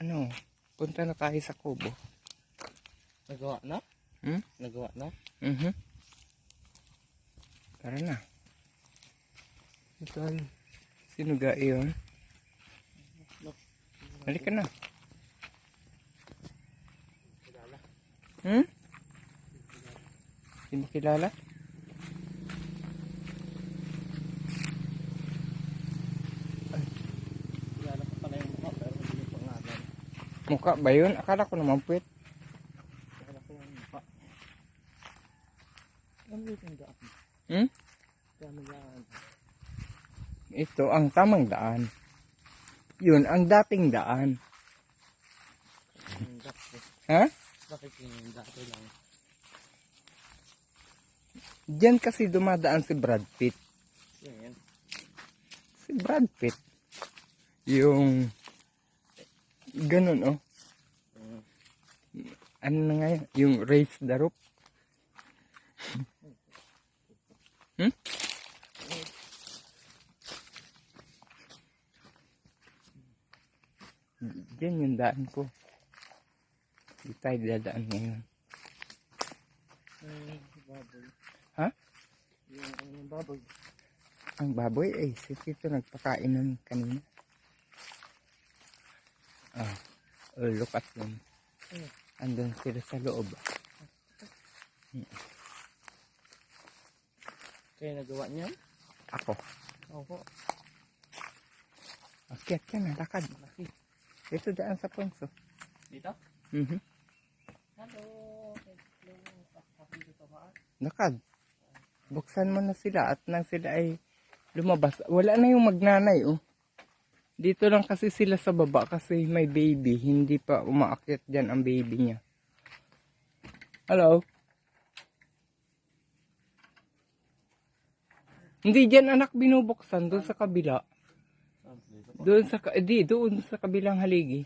Ano, punta na tayo sa kubo. Nagawa na? Nagawa na? Tara na. Ito ay sinuga iyon. Halika na. Hindi kilala? Kilala ko pala yung mukha pero hindi yung pangalan. Mukha ba yun? Akala ko naman puwet. Kilala ko yung mukha. Ano yung daan? Tamang daan. Ito ang tamang daan. Yun ang dating daan. Ha? Bakit yung dati lang? Diyan kasi dumadaan si Brad Pitt. Yan. Si Brad Pitt. Yung ganun ano na nga yun? Yung raise the rope. Diyan yung daan ko. Di tayo dadaan ngayon. Baboy. Ha? Yung baboy. Ang baboy ay si Tito nagpakain ng kanina. Look at them. Andun sila sa loob. Kaya nagawa niya? Ako. Opo. Akyat ka na, lakad. Ito daan sa punso. Dito? Hello. Lakad. Buksan mo na sila at nang sila ay lumabas. Wala na yung magnanay Dito lang kasi sila sa baba kasi may baby. Hindi pa umaakyat dyan ang baby niya. Hello? Hindi dyan anak binubuksan. Doon sa kabila. Doon sa kabilang haligi.